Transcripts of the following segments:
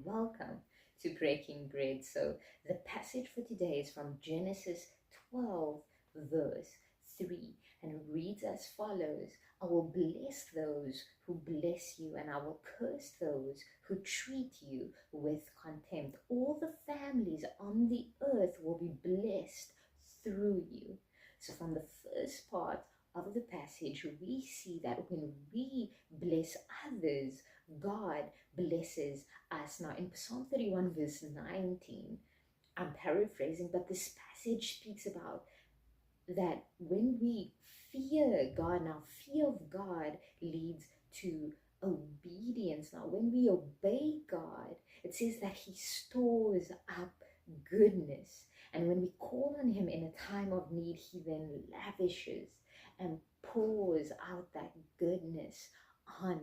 Welcome to Breaking Bread. So, the passage for today is from Genesis 12, verse 3, and it reads as follows: I will bless those who bless you, and I will curse those who treat you with contempt. All the families on the earth will be blessed through you. So, from the first part of the passage, we see that when we bless others, God blesses us. Now, in Psalm 31, verse 19, I'm paraphrasing, but this passage speaks about that when we fear God, now fear of God leads to obedience. Now, when we obey God, it says that He stores up goodness. And when we call on Him in a time of need, He then lavishes and pours out that goodness on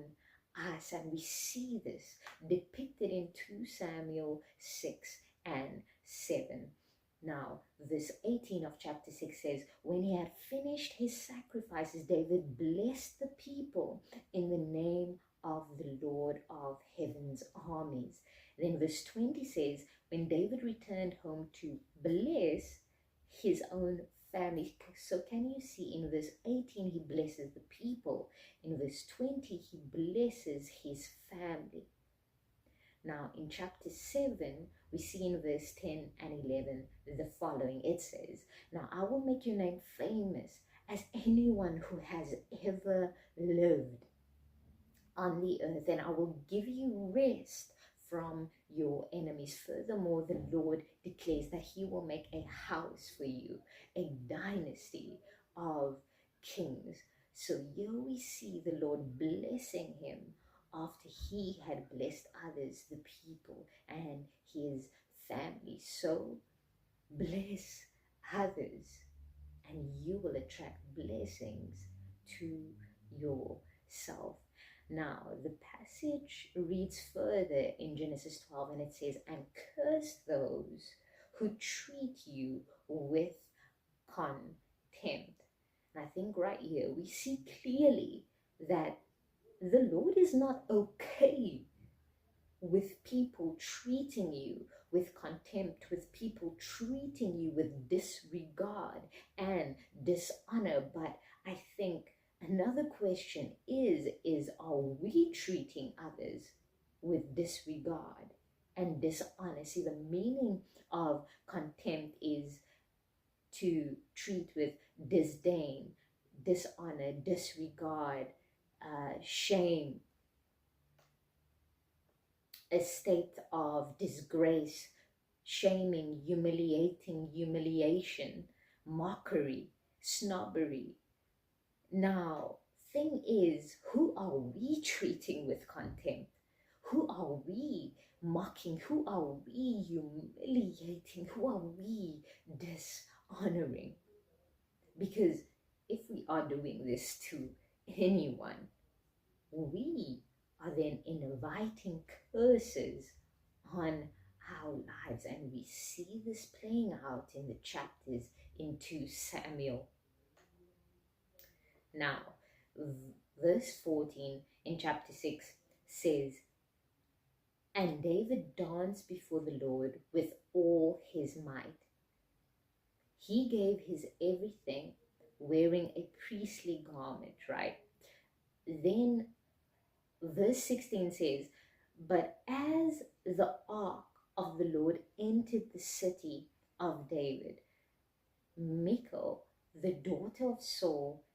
us. And we see this depicted in 2 Samuel 6 and 7. Now, verse 18 of chapter 6 says, when he had finished his sacrifices, David blessed the people in the name of the Lord of heaven's armies. Then verse 20 says, when David returned home to bless his own family. So can you see in verse 18, he blesses the people. In verse 20, he blesses his family. Now, in chapter 7, we see in verse 10 and 11 the following. It says, now I will make your name famous as anyone who has ever lived on the earth, and I will give you rest from your enemies. Furthermore, the Lord declares that He will make a house for you, a dynasty of kings. So here we see the Lord blessing him after he had blessed others, the people and his family. So bless others and you will attract blessings to yourself. Now, the passage reads further in Genesis 12, and it says, and curse those who treat you with contempt. And I think right here we see clearly that the Lord is not okay with people treating you with contempt, with people treating you with disregard and dishonor. But I think another question is are we treating others with disregard and dishonor? See, the meaning of contempt is to treat with disdain, dishonor, disregard, shame, a state of disgrace, shaming, humiliating, humiliation, mockery, snobbery. Now, thing is, who are we treating with contempt? Who are we mocking? Who are we humiliating? Who are we dishonoring? Because if we are doing this to anyone, we are then inviting curses on our lives. And we see this playing out in the chapters in 2 Samuel. Now, verse 14 in chapter 6 says, and David danced before the Lord with all his might. He gave his everything, wearing a priestly garment, right? Then verse 16 says, but as the ark of the Lord entered the city of David, Michal, the daughter of Saul,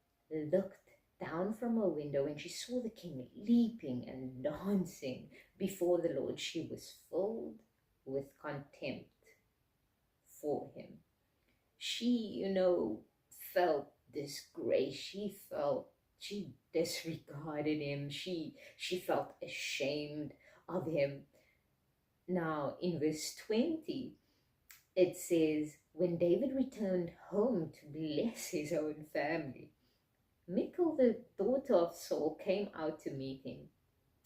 looked down from her window when she saw the king leaping and dancing before the Lord. She was filled with contempt for him. She, felt disgrace. She disregarded him. She felt ashamed of him. Now, in verse 20, it says, when David returned home to bless his own family, Michal, the daughter of Saul, came out to meet him.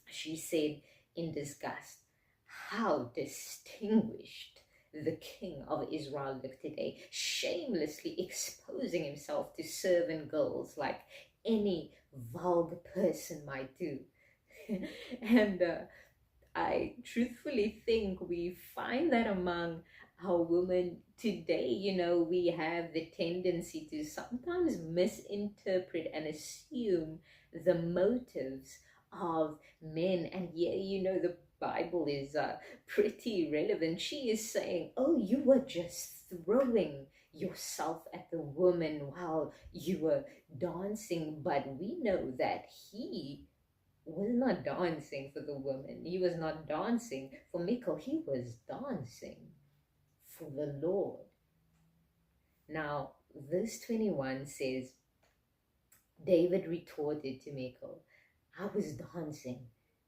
She said in disgust, how distinguished the king of Israel looked today, shamelessly exposing himself to servant girls like any vulgar person might do. And I truthfully think we find that among our women today. We have the tendency to sometimes misinterpret and assume the motives of men. And yeah, the Bible is pretty relevant. She is saying, oh, you were just throwing yourself at the woman while you were dancing. But we know that he was not dancing for the woman. He was not dancing for Michal. He was dancing for the Lord. Now, verse 21 says, David retorted to Michal, I was dancing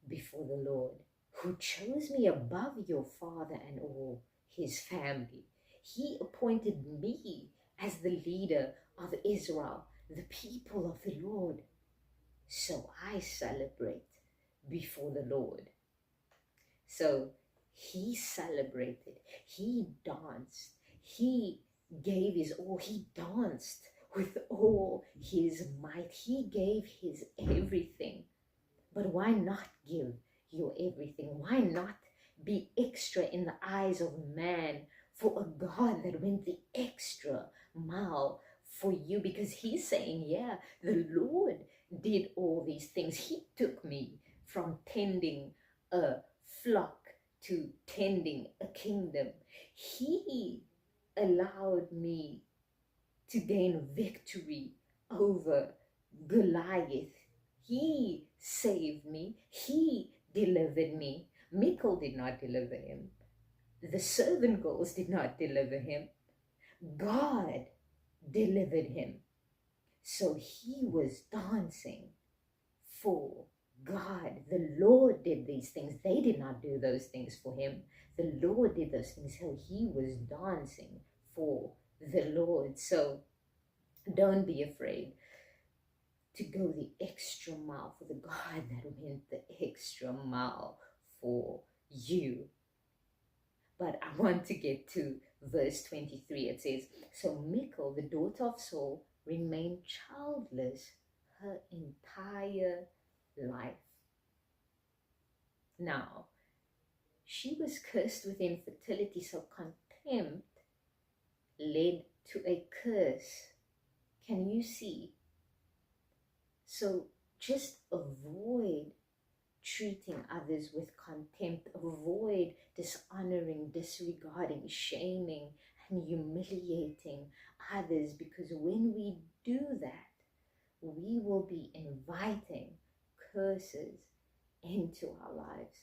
before the Lord, who chose me above your father and all his family. He appointed me as the leader of Israel, the people of the Lord. So I celebrate before the Lord. So he celebrated, he danced, he gave his all, he danced with all his might, he gave his everything. But why not give your everything? Why not be extra in the eyes of man for a God that went the extra mile for you? Because he's saying, yeah, the Lord did all these things. He took me from tending a flock to tending a kingdom. He allowed me to gain victory over Goliath. He saved me. He delivered me. Michal did not deliver him. The servant girls did not deliver him. God delivered him. So he was dancing for God. The Lord did these things. They did not do those things for him. The Lord did those things. So he was dancing for the Lord. So don't be afraid to go the extra mile for the God that went the extra mile for you. But I want to get to verse 23. It says, so Michal, the daughter of Saul, remained childless her entire life. Now, she was cursed with infertility, so contempt led to a curse. Can you see? So just avoid treating others with contempt. Avoid dishonoring, disregarding, shaming, and humiliating others, because when we do that, we will be inviting curses into our lives.